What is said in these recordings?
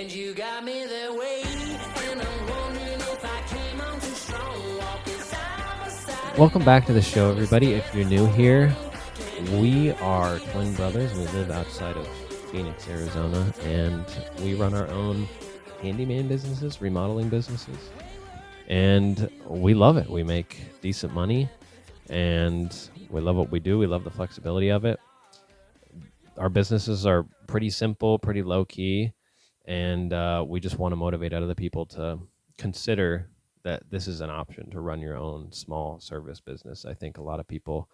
And you got me that way, and I'm wondering if I came on too strong, walking side by side. Welcome back to the show, everybody. If you're new here, we are twin brothers. We live outside of Phoenix, Arizona, and we run our own handyman businesses, remodeling businesses, and we love it. We make decent money, and we love what we do. We love the flexibility of it. Our businesses are pretty simple, pretty low-key, and we just want to motivate other people to consider that this is an option to run your own small service business. I think a lot of people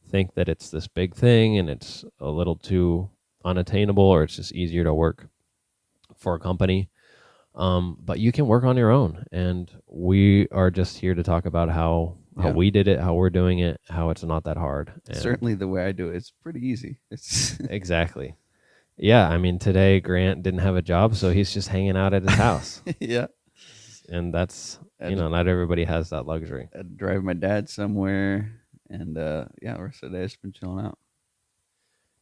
think that it's this big thing and it's a little too unattainable, or it's just easier to work for a company. But you can work on your own, and we are just here to talk about how we did it, how we're doing it, how it's not that hard. And Certainly the way I do it, it's pretty easy. It's exactly. Yeah, I mean, today Grant didn't have a job, so he's just hanging out at his house. yeah. And that's, I had not everybody has that luxury. to drive my dad somewhere, and the rest of the day I've just been chilling out.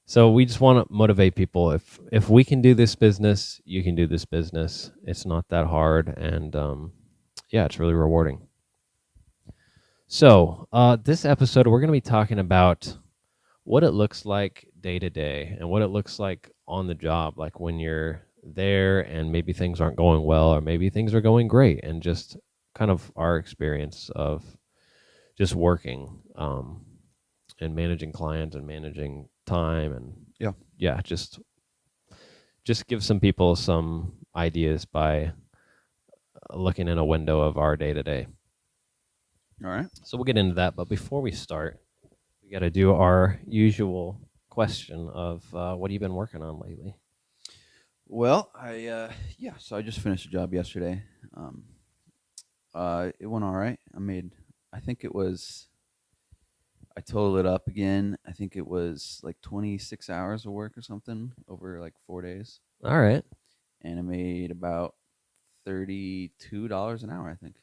So we just want to motivate people. If we can do this business, you can do this business. It's not that hard, and it's really rewarding. So this episode, we're going to be talking about what it looks like day to day and what it looks like on the job, like when you're there and maybe things aren't going well, or maybe things are going great, and just kind of our experience of just working and managing clients and managing time, and just give some people some ideas by looking in a window of our day to day. All right. So we'll get into that, but before we start, we got to do our usual question of what have you been working on lately? Well, so I just finished a job yesterday. It went all right. I totaled it up again. I think it was like 26 hours of work or something over like 4 days. All right. And I made about $32 an hour, I think.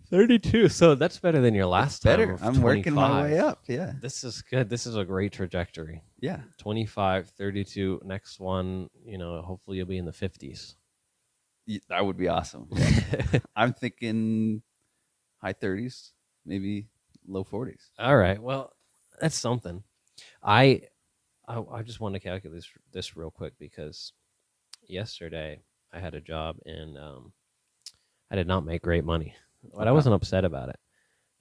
32. So that's better than your last time. Better. of I'm working my 25. way up. Yeah. This is good. This is a great trajectory. Yeah. 25, 32. Next one, hopefully you'll be in the 50s. That would be awesome. I'm thinking high 30s, maybe low 40s. All right. Well, that's something. I just want to calculate this real quick, because yesterday I had a job and I did not make great money, but I wasn't upset about it.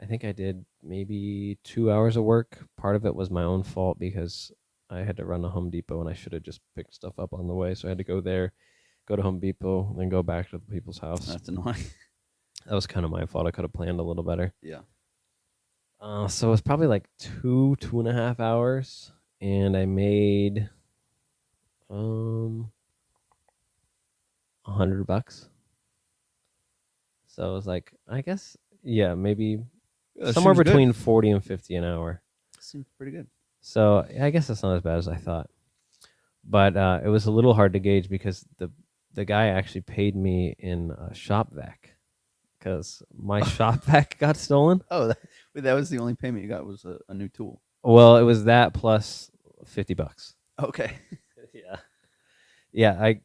I think I did maybe 2 hours of work. Part of it was my own fault because I had to run to Home Depot and I should have just picked stuff up on the way. So I had to go there, go to Home Depot, then go back to the people's house. That's annoying. That was kind of my fault. I could have planned a little better. Yeah. So it was probably like 2.5 hours, and I made $100. So it was like, I guess, maybe somewhere seems between 40 and 50 an hour. Seems pretty good. So I guess that's not as bad as I thought. But it was a little hard to gauge because the guy actually paid me in shop vac, because my shop vac got stolen. Oh, that was the only payment you got, was a new tool. Well, it was that plus $50. Okay. Yeah. I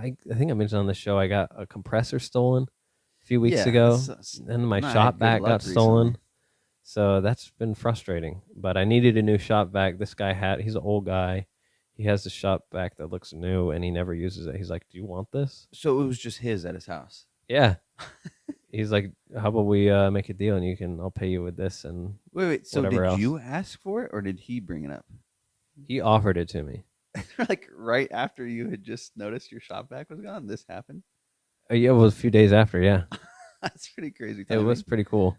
think I mentioned on the show I got a compressor stolen a few weeks ago, and my shop vac got stolen. Recently. So that's been frustrating. But I needed a new shop vac. This guy he's an old guy. He has a shop vac that looks new, and he never uses it. He's like, "Do you want this?" So it was just his at his house. Yeah. He's like, "How about we make a deal, and I'll pay you with this and Wait. So whatever did else." you ask for it, or did he bring it up? He offered it to me. Like right after you had just noticed your shop vac was gone, this happened? Yeah, it was a few days after. Yeah, That's pretty crazy. it timing. was pretty cool.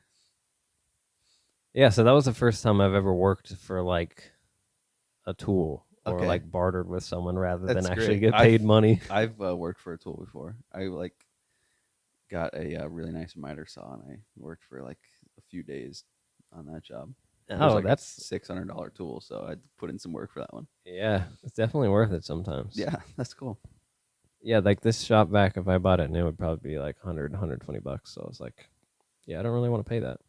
Yeah, so that was the first time I've ever worked for like a tool, or Okay. like bartered with someone rather than That's actually great. get paid money. I've worked for a tool before. I got a really nice miter saw, and I worked for like a few days on that job. It was Oh, like that's $600 tool, so I put in some work for that one. yeah, it's definitely worth it sometimes. Yeah, that's cool. Yeah, like this shop vac, if I bought it new, it would probably be like $120. So I was like, yeah, I don't really want to pay that.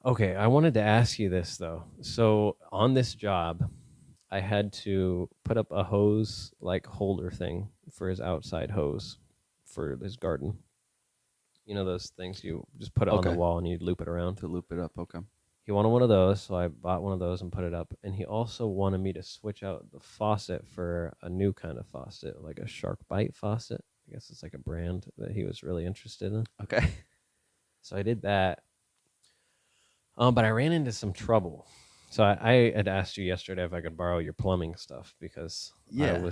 Okay, I wanted to ask you this though. So on this job, I had to put up a hose like holder thing for his outside hose for his garden. You know those things you just put it on the Okay. wall and you loop it around. To loop it up. Okay. He wanted one of those, so I bought one of those and put it up. And he also wanted me to switch out the faucet for a new kind of faucet, like a Shark Bite faucet. I guess it's like a brand that he was really interested in. Okay. So I did that. But I ran into some trouble. So I had asked you yesterday if I could borrow your plumbing stuff because Yeah.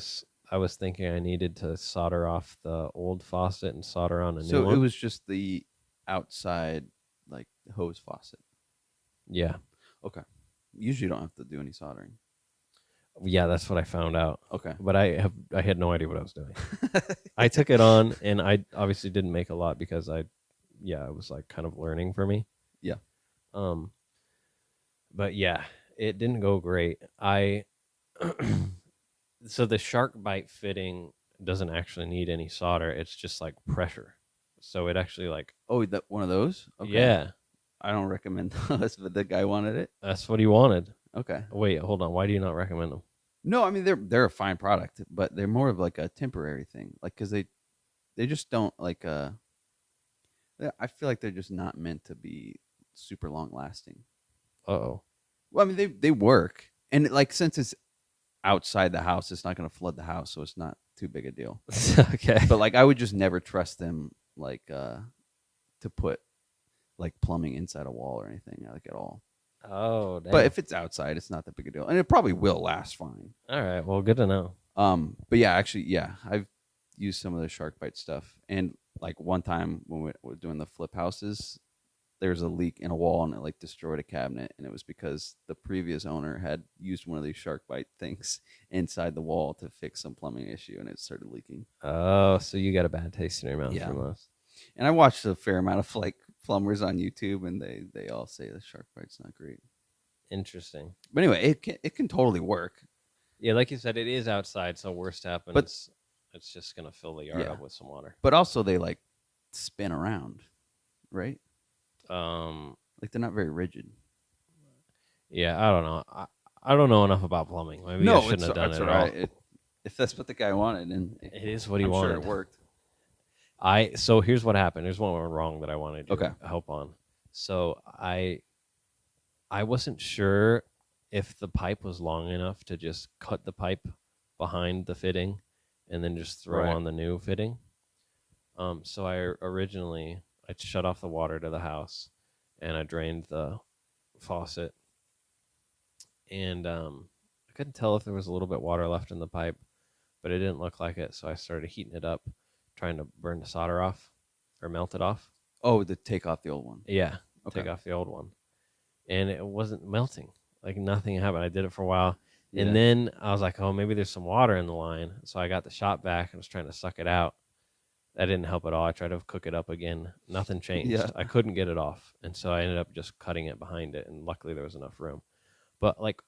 I was thinking I needed to solder off the old faucet and solder on a new So one. it was just the outside like hose faucet. Yeah. Okay. Usually you don't have to do any soldering. Yeah, that's what I found out. Okay. But I had no idea what I was doing. I took it on and I obviously didn't make a lot because it was like kind of learning for me. Yeah. But yeah, it didn't go great. So the Shark Bite fitting doesn't actually need any solder. It's just like pressure. So it actually like Oh, that one of those? Okay. yeah, I don't recommend those, but the guy wanted it. that's what he wanted. Okay. Wait, hold on. Why do you not recommend them? No, I mean they're a fine product, but they're more of like a temporary thing. Like cuz they just don't like I feel like they're just not meant to be super long lasting. Uh-oh. Well, I mean they work. And like since it's outside the house, it's not going to flood the house, so it's not too big a deal. Okay. But like I would just never trust them like to put like plumbing inside a wall or anything like at all. Oh, damn. But if it's outside, it's not that big a deal, and it probably will last fine. All right, well, good to know. But yeah, actually, yeah, I've used some of the Shark Bite stuff, and like one time when we were doing the flip houses, there's a leak in a wall, and it like destroyed a cabinet, and it was because the previous owner had used one of these Shark Bite things inside the wall to fix some plumbing issue, and it started leaking. Oh, so you got a bad taste in your mouth Yeah. from us. And I watched a fair amount of like plumbers on YouTube, and they all say the Shark Bite's not great. Interesting. But anyway, it can totally work. Yeah, like you said, it is outside, so worst happens. It's just gonna fill the yard Yeah. up with some water. But also they like spin around, right? Um, Like they're not very rigid. yeah, I don't know. I don't know enough about plumbing. Maybe I shouldn't have done it it's at all all. right. If that's what the guy wanted, and It is what he I'm wanted. sure it worked. So here's what happened. Here's what went wrong that I wanted your Okay. help on. So I wasn't sure if the pipe was long enough to just cut the pipe behind the fitting and then just throw Right. on the new fitting. So I shut off the water to the house and I drained the faucet. And I couldn't tell if there was a little bit water left in the pipe, but it didn't look like it. So I started heating it up, trying to burn the solder off or melt it off. Oh, to take off the old one. Yeah, Okay. take off the old one. And it wasn't melting. Like nothing happened. I did it for a while. And then I was like, oh, maybe there's some water in the line. So I got the shop back and was trying to suck it out. That didn't help at all. I tried to cook it up again. Nothing changed. Yeah. I couldn't get it off. And so I ended up just cutting it behind it. And luckily there was enough room. But like,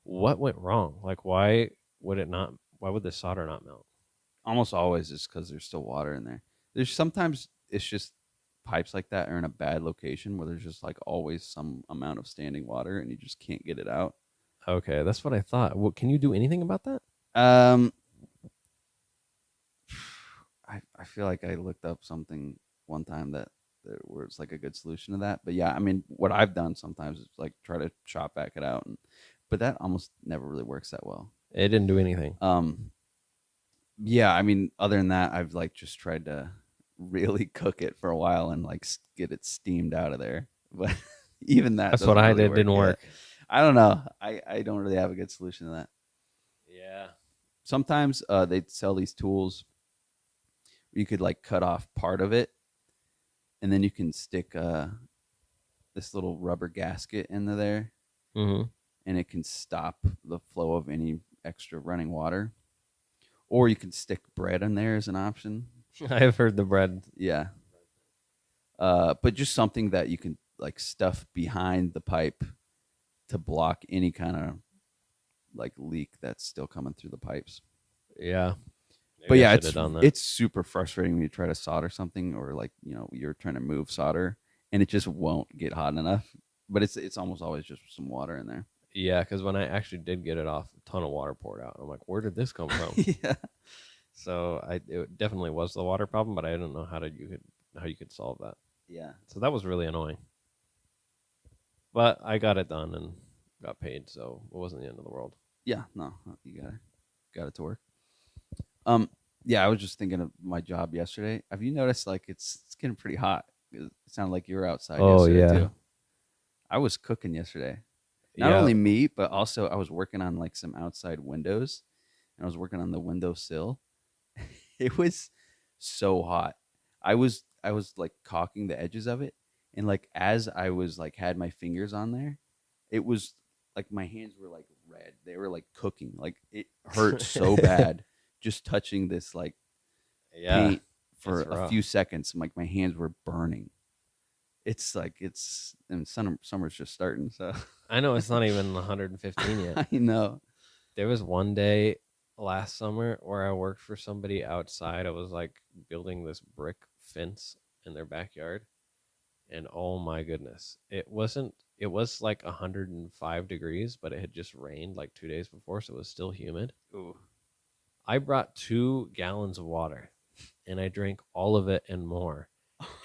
what went wrong? Like, why would the solder not melt? almost always it's because there's still water in there. There's sometimes it's just pipes like that are in a bad location where there's just like always some amount of standing water and you just can't get it out. Okay, that's what I thought. Well, can you do anything about that? I feel like I looked up something one time that where it's like a good solution to that. But yeah, I mean, what I've done sometimes is like try to chop back it out, but that almost never really works that well. It didn't do anything. Yeah, I mean, other than that, I've like just tried to really cook it for a while and like get it steamed out of there. But even that, That's what doesn't I really did. Didn't yet. work. I don't know. I don't really have a good solution to that. Yeah. Sometimes they sell these tools where you could like cut off part of it, and then you can stick this little rubber gasket into there, Mm-hmm. and it can stop the flow of any extra running water. Or you can stick bread in there as an option. I've heard the bread. Yeah. But just something that you can like stuff behind the pipe to block any kind of like leak that's still coming through the pipes. Yeah. But Maybe yeah, I should've done that. it's super frustrating when you try to solder something or like, you know, you're trying to move solder and it just won't get hot enough. But it's almost always just some water in there. Yeah, because when I actually did get it off, a ton of water poured out. I'm like, where did this come from? Yeah. So it definitely was the water problem, but I didn't know how you could solve that. Yeah. So that was really annoying. But I got it done and got paid, so it wasn't the end of the world. Yeah. No, you got it to work. Yeah, I was just thinking of my job yesterday. Have you noticed like it's getting pretty hot? It sounded like you were outside Oh, yesterday yeah. too. I was cooking yesterday. Not Yeah. only me, but also I was working on like some outside windows, and I was working on the windowsill. It was so hot. I was like caulking the edges of it, and like as I was like had my fingers on there, it was like my hands were like red. They were like cooking. Like it hurt so bad just touching this like Yeah. paint for it's a rough. few seconds. Like my hands were burning. And summer's just starting, so I know it's not even 115 yet. I know. There was one day last summer where I worked for somebody outside. I was like building this brick fence in their backyard. And oh my goodness, it was like 105 degrees, but it had just rained like 2 days before, so it was still humid. Ooh. I brought 2 gallons of water and I drank all of it and more.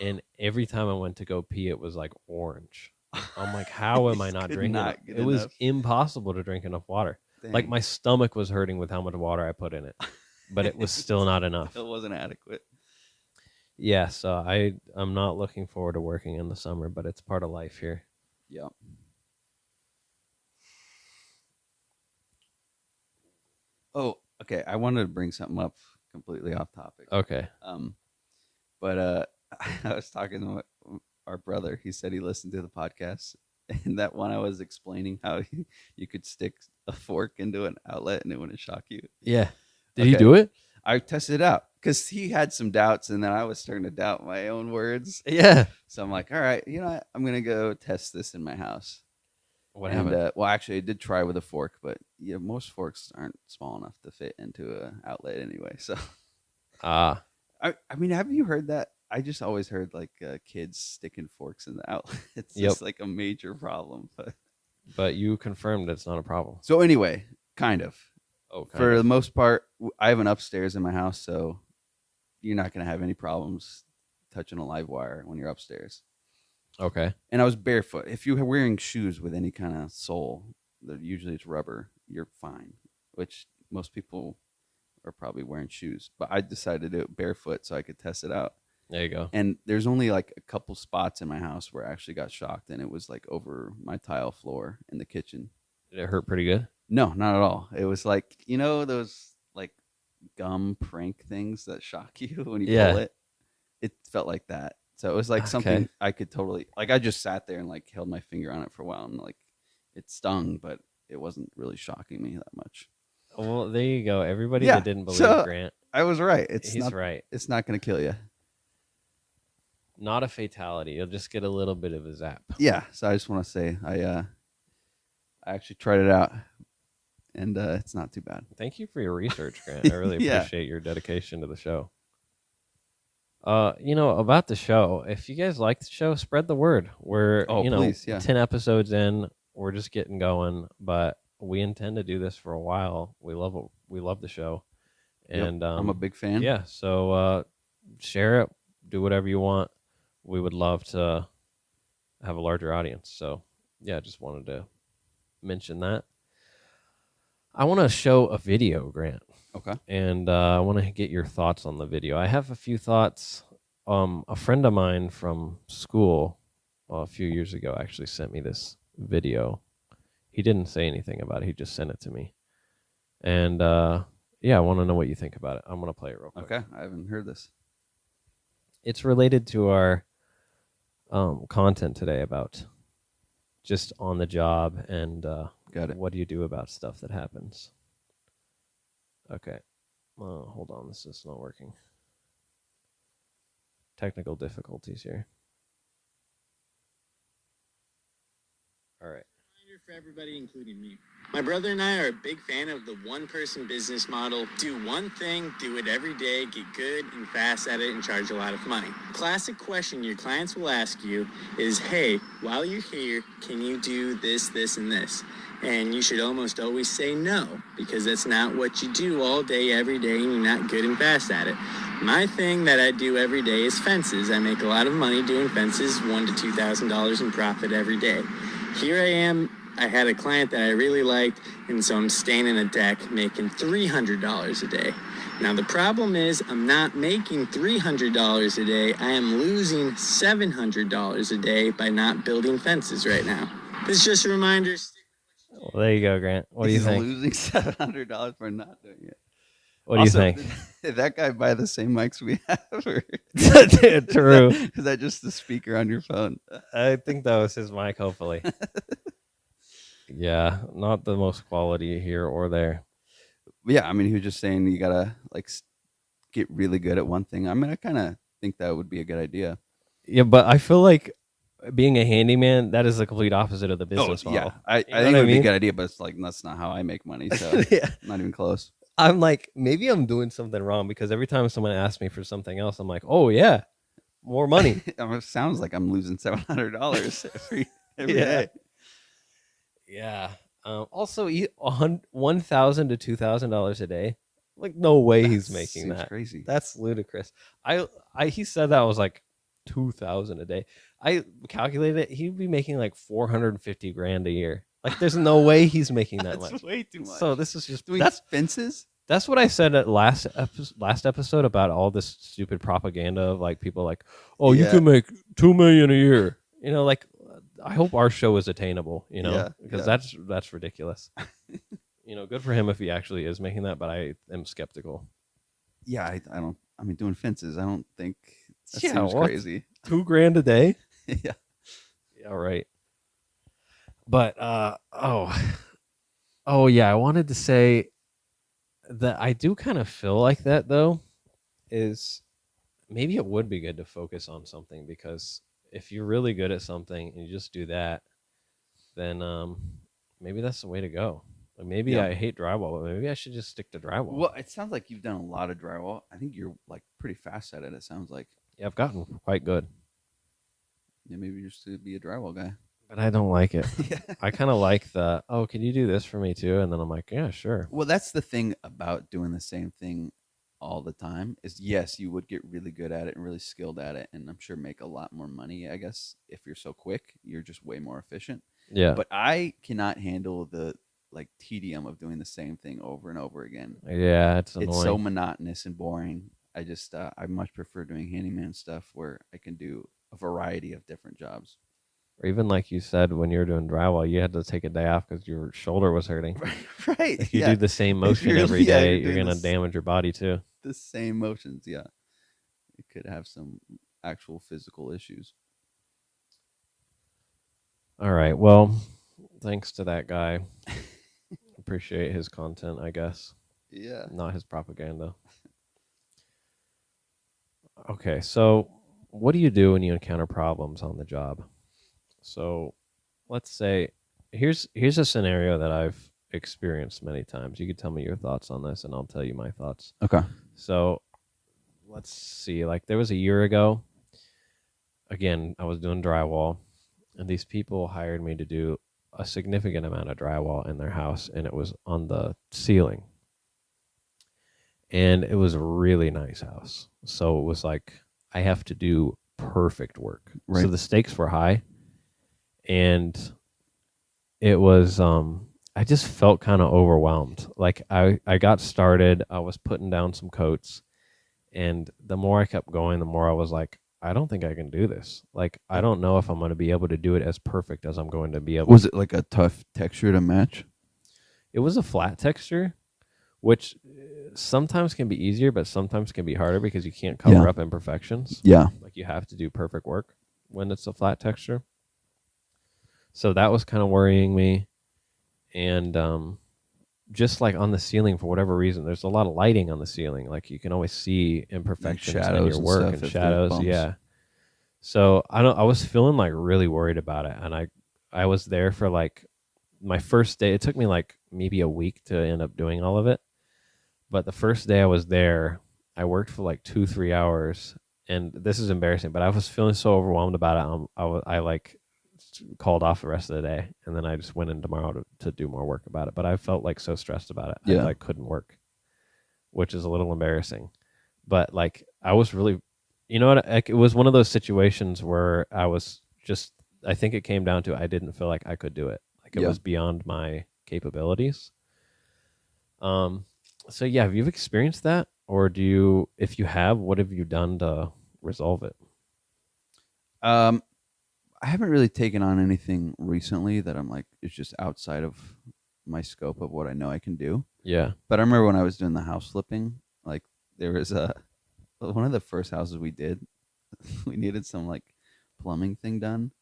And every time I went to go pee, it was like orange. I'm like, how am I Just not could drinking not it? get It was enough. impossible to drink enough water. Like Dang. my stomach was hurting with how much water I put in it, but it was still not enough. It wasn't adequate. Yeah, so I'm not looking forward to working in the summer, but it's part of life here. Yep. Oh, okay. I wanted to bring something up completely off topic. Okay. But I was talking to our brother. He said he listened to the podcast, and that one I was explaining how you could stick a fork into an outlet and it wouldn't shock you. Yeah. Did he Okay. do it? I tested it out because he had some doubts, and then I was starting to doubt my own words. Yeah. So I'm like, all right, you know what? I'm gonna go test this in my house. What And happened? well, actually, I did try with a fork, but most forks aren't small enough to fit into an outlet anyway. So, Ah, I mean, have you heard that? I just always heard like kids sticking forks in the outlet. It's Yep. just like a major problem. but you confirmed it's not a problem. So anyway, kind of. Oh, kind For of. the most part, I have an upstairs in my house, so you're not gonna have any problems touching a live wire when you're upstairs. Okay. And I was barefoot. If you were wearing shoes with any kind of sole, usually it's rubber, you're fine. Which most people are probably wearing shoes. But I decided to do it barefoot so I could test it out. There you go. And there's only like a couple spots in my house where I actually got shocked, and it was like over my tile floor in the kitchen. Did it hurt pretty good? No, not at all. It was like, those like gum prank things that shock you when you Yeah. pull it. It felt like that. So it was like Okay. something I could totally like. I just sat there and like held my finger on it for a while, and like it stung, but it wasn't really shocking me that much. Well, there you go. Everybody Yeah, that didn't believe so- Grant, I was right. It's he's not. right. It's not going to kill you. Not a fatality. You'll just get a little bit of a zap. Yeah. So I just want to say I actually tried it out, and it's not too bad. Thank you for your research, Grant. I really Yeah. appreciate your dedication to the show. About the show, if you guys like the show, spread the word. We're, Please, yeah. 10 episodes in, we're just getting going, but we intend to do this for a while. We love the show. Yep, And I'm a big fan. yeah, so share it, do whatever you want. We would love to have a larger audience. So, yeah, just wanted to mention that. I want to show a video, Grant. Okay. And I want to get your thoughts on the video. I have a few thoughts. A friend of mine from school a few years ago actually sent me this video. He didn't say anything about it. He just sent it to me. And yeah, I want to know what you think about it. I'm going to play it real quick. Okay. I haven't heard this. It's related to our content today about just on the job and Got it. what do you do about stuff that happens. Okay. Hold on. This is not working. Technical difficulties here. All right. Your for everybody, including me. My brother and I are a big fan of the one-person business model. Do one thing, do it every day, get good and fast at it, and charge a lot of money. Classic question your clients will ask you is, hey, while you're here, can you do this, this, and this? And you should almost always say no, because that's not what you do all day, every day, and you're not good and fast at it. My thing that I do every day is fences. I make a lot of money doing fences, $1,000 to $2,000 in profit every day. Here I am. I had a client that I really liked, and so I'm staining a deck making $300 a day. Now, the problem is I'm not making $300 a day. I am losing $700 a day by not building fences right now. This is just a reminder. Well, there you go, Grant. What do you He's think? losing $700 for not doing it. What do you think? Did that guy buy the same mics we have? Or True. Is that just the speaker on your phone? I think that was his mic, hopefully. Yeah, not the most quality here or there. Yeah, I mean, he was just saying you gotta get really good at one thing. I mean, I kind of think that would be a good idea. Yeah, but I feel like being a handyman, that is the complete opposite of the business model. Yeah, I You know think what it would be mean? a good idea, but it's like that's not how I make money. So Yeah. not even close. I'm like, maybe I'm doing something wrong because every time someone asks me for something else, I'm like, oh yeah, more money. It sounds like I'm losing $700 every Yeah. day. Yeah. Also, $1,000 to $2,000 a day. Like, no way he's That making seems that. crazy. That's ludicrous. He said that was like $2,000 a day. I calculated it. He'd be making like 450 grand a year. Like, there's no way he's making that That's much. way too much. So this is just doing that's fences. That's what I said at last episode about all this stupid propaganda of like people like, oh, you Yeah. can make $2 million a year. You know, like I hope our show is attainable. You know, Yeah, because yeah. that's ridiculous. You know, good for him if he actually is making that, but I am skeptical. Yeah, I don't. I mean, doing fences. I don't think that Yeah, seems what? crazy. $2,000 a day. Yeah. Yeah, right. But oh yeah, I wanted to say that I do kind of feel like that though. Is maybe it would be good to focus on something because if you're really good at something and you just do that, then maybe that's the way to go. Like maybe Yeah. I hate drywall, but maybe I should just stick to drywall. Well, it sounds like you've done a lot of drywall. I think you're like pretty fast at it. It sounds like. Yeah, I've gotten quite good, Yeah, maybe just to be a drywall guy. but I don't like it. Yeah. I kind of like the, oh, can you do this for me too? And then I'm like, yeah, sure. Well, that's the thing about doing the same thing all the time is yes, you would get really good at it and really skilled at it, and I'm sure make a lot more money. I guess if you're so quick, you're just way more efficient. Yeah. But I cannot handle the like tedium of doing the same thing over and over again. Yeah, it's annoying. It's so monotonous and boring. I just I much prefer doing handyman stuff where I can do a variety of different jobs. Or even like you said, when you were doing drywall, you had to take a day off because your shoulder was hurting. Right. If you yeah. do the same motion you're- every yeah, day, you're you're doing gonna this- damage your body too. The same motions, yeah. It could have some actual physical issues. All right. Well, thanks to that guy. Appreciate his content, I guess. Yeah. Not his propaganda. Okay, so what do you do when you encounter problems on the job? So let's say here's a scenario that I've experienced many times. You could tell me your thoughts on this and I'll tell you my thoughts. Okay. So let's see, like there was a year ago, again, I was doing drywall and these people hired me to do a significant amount of drywall in their house and it was on the ceiling. And it was a really nice house. So it was like I have to do perfect work. So Right. the stakes were high and it was I just felt kind of overwhelmed. Like I got started, I was putting down some coats, and the more I kept going, the more I was like, I don't think I can do this. Like I don't know if I'm going to be able to do it as perfect as I'm going to be able. Was it like a tough texture to match? It was a flat texture, which sometimes can be easier, but sometimes can be harder because you can't cover Yeah. up imperfections. Yeah. Like you have to do perfect work when it's a flat texture. So that was kind of worrying me. And just like on the ceiling, for whatever reason, there's a lot of lighting on the ceiling. Like you can always see imperfections in shadows your and work stuff and if there's shadows. bumps. Yeah. So I was feeling like really worried about it. And I was there for like my first day, it took me like maybe a week to end up doing all of it. But the first day I was there, I worked for like 2-3 hours, and this is embarrassing, but I was feeling so overwhelmed about it. I like called off the rest of the day, and then I just went in tomorrow to do more work about it. But I felt like so stressed about it, Yeah. I couldn't work, which is a little embarrassing. But like I was really, you know what? Like, it was one of those situations where I was just. I think it came down to I didn't feel like I could do it. Like it Yeah. was beyond my capabilities. So yeah, have you experienced that, or do you? If you have, what have you done to resolve it? I haven't really taken on anything recently that I'm like it's just outside of my scope of what I know I can do. Yeah, But I remember when I was doing the house flipping, like there was one of the first houses we did, we needed some like plumbing thing done.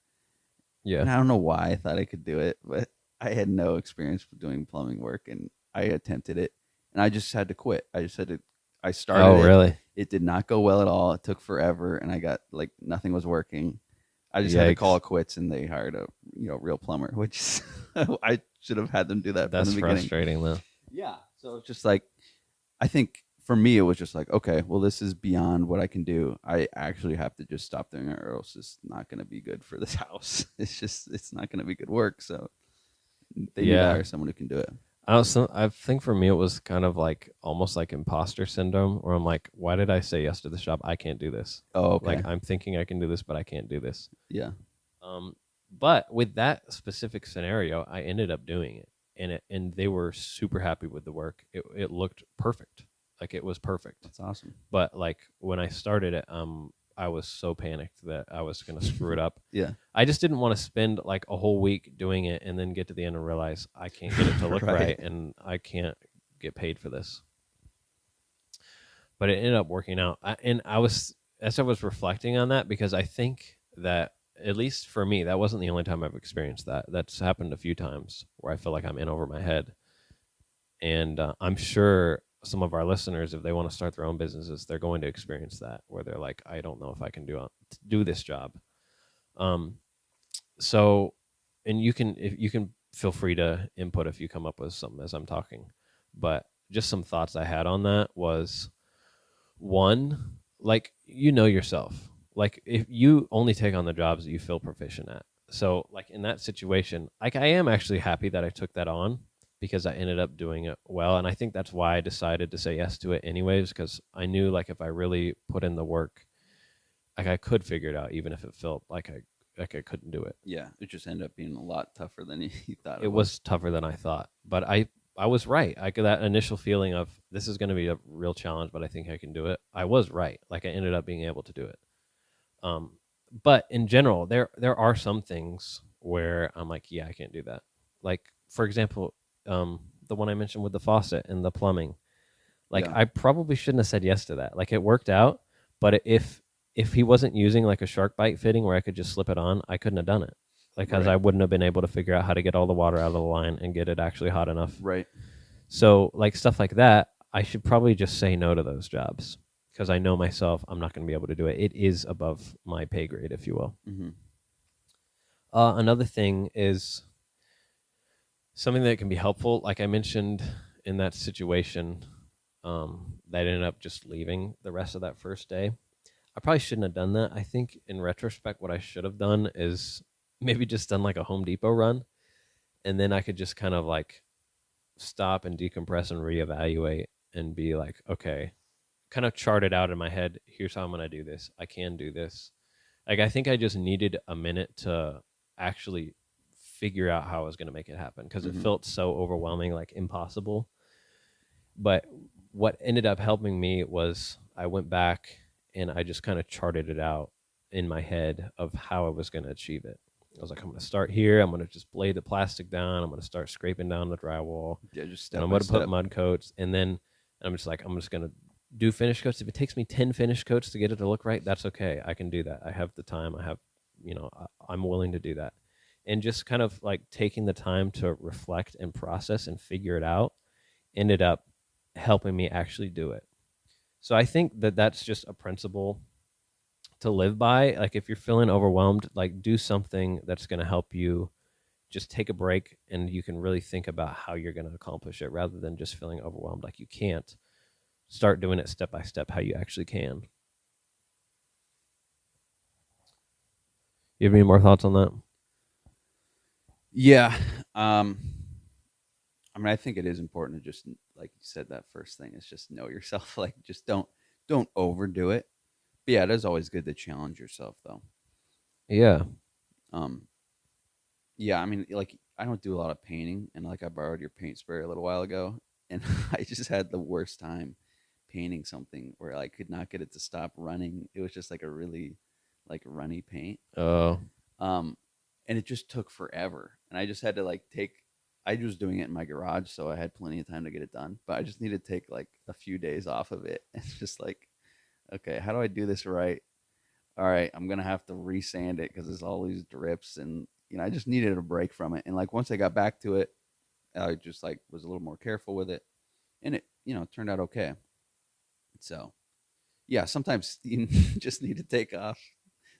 And yeah, I don't know why I thought I could do it, but I had no experience with doing plumbing work, and I attempted it, and I just had to quit. I just had to. I started. Oh, it. really? It did not go well at all. It took forever, and I got like nothing was working. I just had to call Yikes. it quits, and they hired a real plumber, which is, I should have had them do that That's from the beginning. frustrating, though. Yeah. So it's just like, I think for me, it was just like, okay, well, this is beyond what I can do. I actually have to just stop doing it, or else it's not going to be good for this house. It's not going to be good work. So they need to Yeah. hire someone who can do it. I think for me it was kind of like almost like imposter syndrome, where I'm like, why did I say yes to this job? I can't do this. Oh, okay. Like I'm thinking I can do this, but I can't do this. Yeah. But with that specific scenario, I ended up doing it, and they were super happy with the work. It looked perfect, like it was perfect. That's awesome. But like when I started it, I was so panicked that I was gonna screw it up. Yeah. I just didn't want to spend like a whole week doing it and then get to the end and realize I can't get it to look Right. right, and I can't get paid for this. But it ended up working out. And I was, as I was reflecting on that, because I think that, at least for me, that wasn't the only time I've experienced that. That's happened a few times where I feel like I'm in over my head. And I'm sure some of our listeners, if they want to start their own businesses, they're going to experience that, where they're like, I don't know if I can do this job. So, and you can feel free to input if you come up with something as I'm talking. But just some thoughts I had on that was, one, like, you know yourself. Like, if you only take on the jobs that you feel proficient at. So, like, in that situation, like, I am actually happy that I took that on, because I ended up doing it well. And I think that's why I decided to say yes to it anyways, because I knew, like, if I really put in the work, like, I could figure it out, even if it felt like I couldn't do it. Yeah. It just ended up being a lot tougher than you thought. It was tougher than I thought, but I was right. I got that initial feeling of this is going to be a real challenge, but I think I can do it. I was right. Like, I ended up being able to do it. But in general, there are some things where I'm like, yeah, I can't do that. Like, for example, the one I mentioned with the faucet and the plumbing. Like, Yeah. I probably shouldn't have said yes to that. Like, it worked out, but if he wasn't using like a shark bite fitting where I could just slip it on, I couldn't have done it. Like, because Right. I wouldn't have been able to figure out how to get all the water out of the line and get it actually hot enough. Right. So, like, stuff like that, I should probably just say no to those jobs, because I know myself, I'm not going to be able to do it. It is above my pay grade, if you will. Mm-hmm. Another thing is something that can be helpful. Like I mentioned in that situation, that ended up just leaving the rest of that first day. I probably shouldn't have done that. I think in retrospect, what I should have done is maybe just done like a Home Depot run, and then I could just kind of like stop and decompress and reevaluate and be like, okay, kind of chart it out in my head. Here's how I'm going to do this. I can do this. Like, I think I just needed a minute to actually figure out how I was going to make it happen, because it felt so overwhelming, like impossible. But what ended up helping me was I went back and I just kind of charted it out in my head of how I was going to achieve it. I was like, I'm going to start here. I'm going to just lay the plastic down. I'm going to start scraping down the drywall. Yeah. Just step And I'm by going to put step. mud coats. And then I'm just like, I'm just going to do finish coats. If it takes me 10 finish coats to get it to look right, that's okay. I can do that. I have the time. I'm willing to do that. And just kind of like taking the time to reflect and process and figure it out ended up helping me actually do it. So I think that that's just a principle to live by. Like, if you're feeling overwhelmed, like, do something that's going to help you just take a break and you can really think about how you're going to accomplish it rather than just feeling overwhelmed like you can't. Start doing it step by step how you actually can. You have any more thoughts on that? Yeah. I mean, I think it is important to just, like you said, that first thing is just know yourself. Like, just don't overdo it. But yeah, it is always good to challenge yourself, though. Yeah. Yeah, I mean, like, I don't do a lot of painting, and like I borrowed your paint spray a little while ago, and I just had the worst time painting something where I could not get it to stop running. It was just like a really like runny paint. Oh. And it just took forever. And I just had to like I was doing it in my garage, so I had plenty of time to get it done. But I just needed to take like a few days off of it. And just like, okay, how do I do this right? All right, I'm gonna have to resand it because there's all these drips, and I just needed a break from it. And like once I got back to it, I just like was a little more careful with it, and it turned out okay. So, yeah, sometimes you just need to take off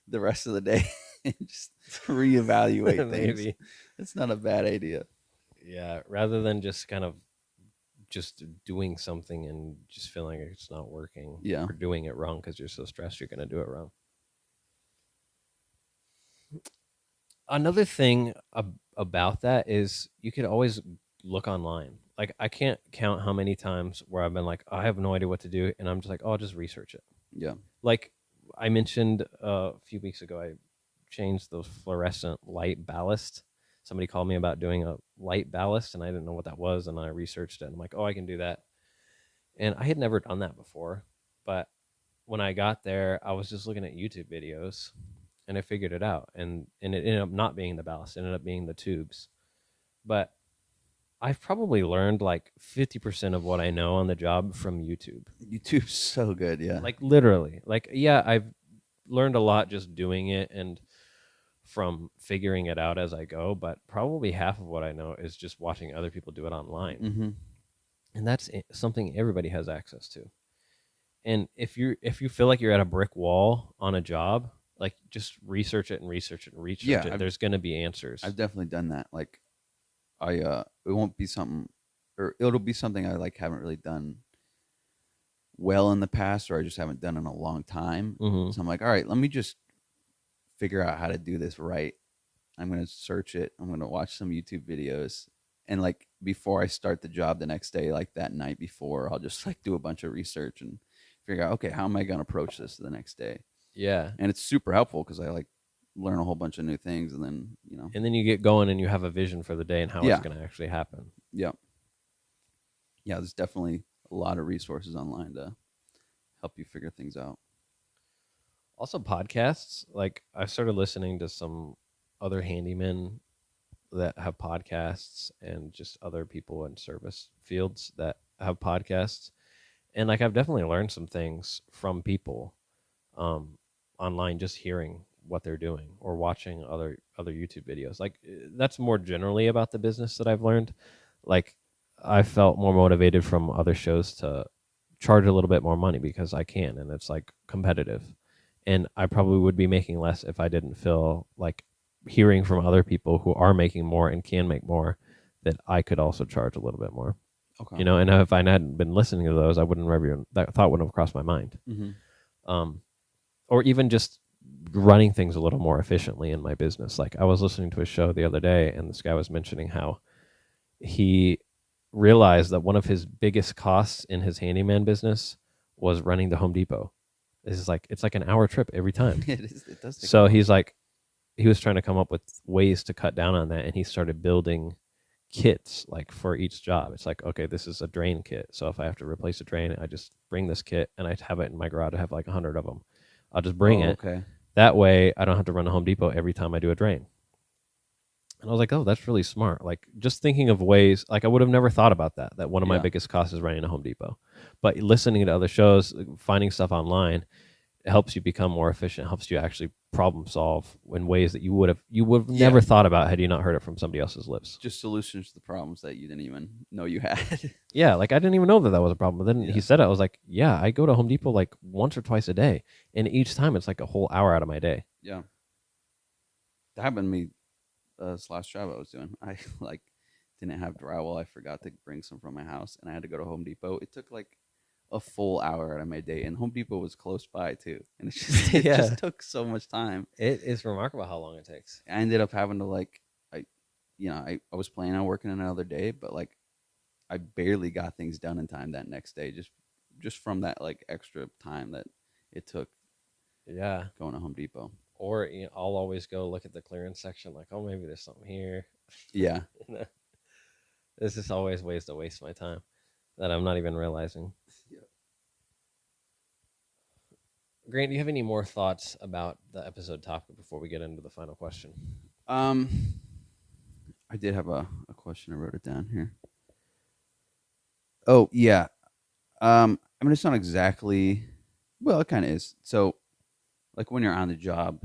the rest of the day and just reevaluate things. Maybe. It's not a bad idea. Yeah, rather than just kind of just doing something and just feeling like it's not working. Yeah. Or doing it wrong because you're so stressed you're going to do it wrong. Another thing about that is you could always look online. Like, I can't count how many times where I've been like, I have no idea what to do, and I'm just like, oh, I'll just research it. Yeah. Like I mentioned a few weeks ago, I changed the fluorescent light ballast. Somebody called me about doing a light ballast, and I didn't know what that was, and I researched it, and I'm like, oh, I can do that. And I had never done that before, but when I got there, I was just looking at YouTube videos, and I figured it out, and it ended up not being the ballast, it ended up being the tubes. But I've probably learned like 50% of what I know on the job from YouTube. YouTube's so good, yeah. Like literally. Like, yeah, I've learned a lot just doing it and from figuring it out as I go, but probably half of what I know is just watching other people do it online. Mm-hmm. And that's something everybody has access to. And if you feel like you're at a brick wall on a job, like just research it and research it and research it. There's going to be answers. I've definitely done that. Like it won't be something, or it'll be something I like haven't really done well in the past, or I just haven't done in a long time. Mm-hmm. So I'm like, all right, let me just figure out how to do this right. I'm going to search it. I'm going to watch some YouTube videos. And like before I start the job the next day, like that night before, I'll just like do a bunch of research and figure out, okay, how am I going to approach this the next day? Yeah. And it's super helpful because I like learn a whole bunch of new things, and then and then you get going and you have a vision for the day and how it's going to actually happen. Yeah. There's definitely a lot of resources online to help you figure things out. Also podcasts. Like I started listening to some other handymen that have podcasts and just other people in service fields that have podcasts, and like I've definitely learned some things from people online, just hearing what they're doing or watching other YouTube videos. Like that's more generally about the business that I've learned. Like I felt more motivated from other shows to charge a little bit more money because I can, and it's like competitive. And I probably would be making less if I didn't feel like hearing from other people who are making more and can make more, that I could also charge a little bit more. Okay. And if I hadn't been listening to those, I wouldn't have even, that thought wouldn't have crossed my mind. Mm-hmm. Or even just running things a little more efficiently in my business. Like I was listening to a show the other day, and this guy was mentioning how he realized that one of his biggest costs in his handyman business was running to Home Depot. It's like an hour trip every time. It is. It does. So he was trying to come up with ways to cut down on that, and he started building kits like for each job. It's like, okay, this is a drain kit. So if I have to replace a drain, I just bring this kit, and I have it in my garage. I have like 100 of them. I'll just bring it. Okay. That way I don't have to run to Home Depot every time I do a drain. And I was like, oh, that's really smart. Like just thinking of ways, like I would have never thought about that one of my biggest costs is running to Home Depot. But listening to other shows, finding stuff online, it helps you become more efficient, helps you actually problem solve in ways that you would have never thought about had you not heard it from somebody else's lips. Just solutions to the problems that you didn't even know you had. Yeah, like I didn't even know that was a problem. But then he said it, I was like, yeah, I go to Home Depot like once or twice a day. And each time it's like a whole hour out of my day. Yeah. That happened to me slash job I was doing. I like didn't have drywall. I forgot to bring some from my house, and I had to go to Home Depot. It took like a full hour out of my day, and Home Depot was close by too. And it Yeah. just took so much time. It is remarkable how long it takes. I ended up having to like I was planning on working another day, but like I barely got things done in time that next day, just from that like extra time that it took Yeah. going to Home Depot. Or I'll always go look at the clearance section, like, oh, maybe there's something here. Yeah. There's just always ways to waste my time that I'm not even realizing. Yeah. Grant, do you have any more thoughts about the episode topic before we get into the final question? I did have a question. I wrote it down here. Oh yeah. I mean, it's not exactly. Well, it kind of is. So, like when you're on the job,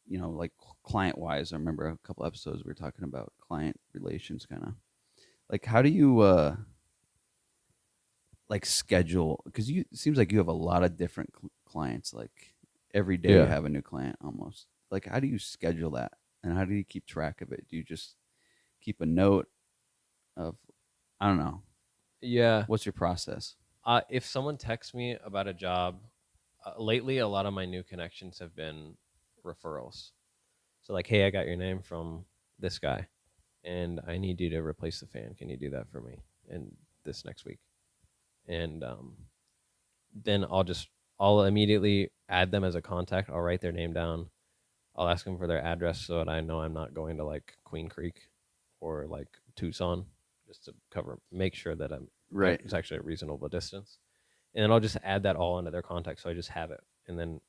like client wise, I remember a couple episodes we were talking about client relations, kind of. Like, how do you like schedule? Because it seems like you have a lot of different clients. Like every day you Yeah. have a new client almost. Like, how do you schedule that, and how do you keep track of it? Do you just keep a note of? I don't know. Yeah. What's your process? If someone texts me about a job, lately a lot of my new connections have been referrals. So like, hey, I got your name from this guy, and I need you to replace the fan. Can you do that for me? And this next week, and then I'll immediately add them as a contact. I'll write their name down. I'll ask them for their address so that I know I'm not going to like Queen Creek or like Tucson, just to make sure that Right. it's actually a reasonable distance. And then I'll just add that all into their contact, so I just have it, and then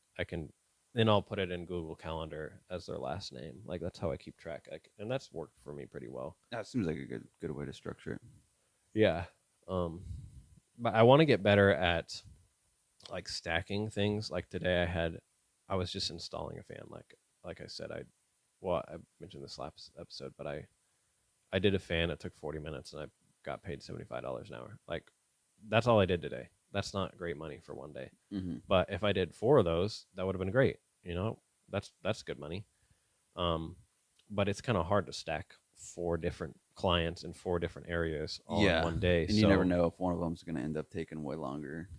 I'll put it in Google Calendar as their last name. Like that's how I keep track, and that's worked for me pretty well. That seems like a good way to structure it. Yeah, but I want to get better at like stacking things. Like today, I was just installing a fan. Like I said, I mentioned this last episode, but I did a fan. It took 40 minutes, and I got paid $75 an hour. Like that's all I did today. That's not great money for one day. Mm-hmm. But if I did 4 of those, that would have been great. That's good money. But it's kind of hard to stack 4 different clients in 4 different areas all in one day. And you never know if one of them's going to end up taking way longer.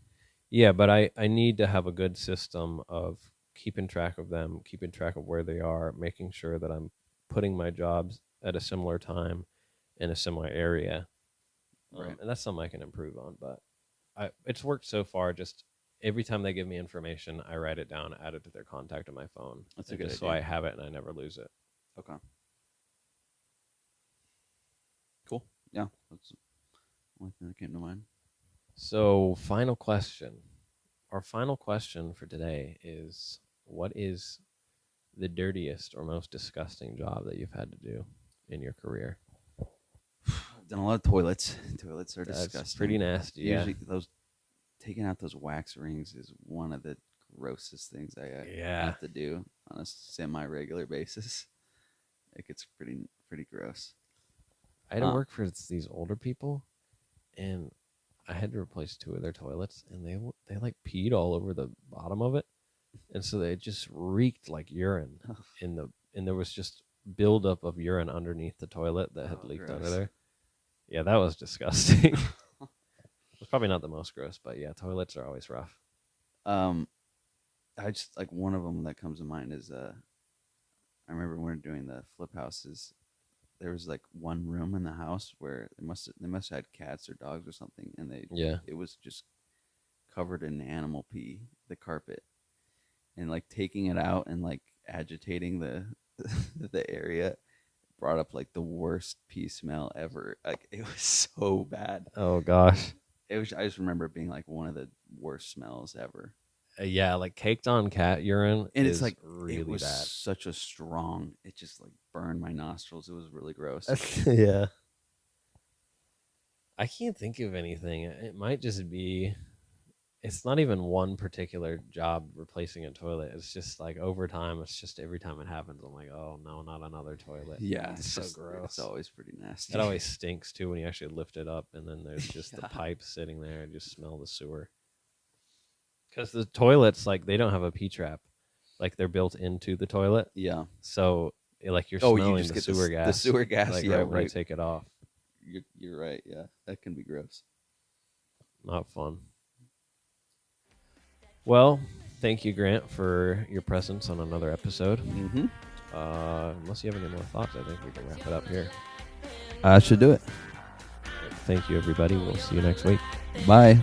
Yeah, but I need to have a good system of keeping track of them, keeping track of where they are, making sure that I'm putting my jobs at a similar time in a similar area. Right. And that's something I can improve on. But it's worked so far. Just every time they give me information, I write it down, add it to their contact on my phone. That's a good so idea. I have it and I never lose it. Okay. Cool. Yeah. That's the only thing that came to mind. So, final question. Our final question for today is, what is the dirtiest or most disgusting job that you've had to do in your career? I've done a lot of toilets. Toilets are That's disgusting. pretty nasty. Yeah. Usually taking out those wax rings is one of the grossest things I Yeah. have to do on a semi-regular basis. It gets pretty gross. I had to work for these older people, and I had to replace 2 of their toilets, and they like peed all over the bottom of it, and so they just reeked like urine and there was just buildup of urine underneath the toilet that had leaked under gross. there. Yeah, that was disgusting. It's probably not the most gross, but yeah, toilets are always rough. I just like one of them that comes to mind is I remember when we were doing the flip houses. There was like one room in the house where they must have had cats or dogs or something, and it was just covered in animal pee, the carpet, and like taking it out and like agitating the the area brought up like the worst pee smell ever. Like it was so bad. Oh gosh. I just remember it being like one of the worst smells ever. Yeah, like caked on cat urine, And is it's like really it was bad. such a strong. It just like burned my nostrils. It was really gross. Yeah. I can't think of anything. It might just be. It's not even one particular job replacing a toilet. It's just like over time. It's just every time it happens, I'm like, oh no, not another toilet. Yeah, it's so just- gross. It's always pretty nasty. It always stinks too when you actually lift it up, and then there's just the Yeah. pipe sitting there and just smell the sewer. Because the toilets, like, they don't have a P trap, like they're built into the toilet, Yeah, so like you're Oh, smelling you just the get sewer the gas. sewer gas. like Yeah, right when I right. take it off. You're right. Yeah, that can be gross. Not fun. Well, thank you, Grant, for your presence on another episode. Mm-hmm. Unless you have any more thoughts, I think we can wrap it up here. I should do it. Thank you, everybody. We'll see you next week. Bye.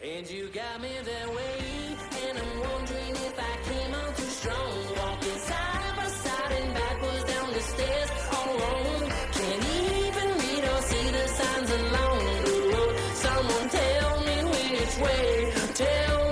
And you got me that way, and I'm wondering if I came on too strong. Walking side by side and backwards down the stairs, all alone. Can't even read or see the signs along the road. Someone tell me which way. Tell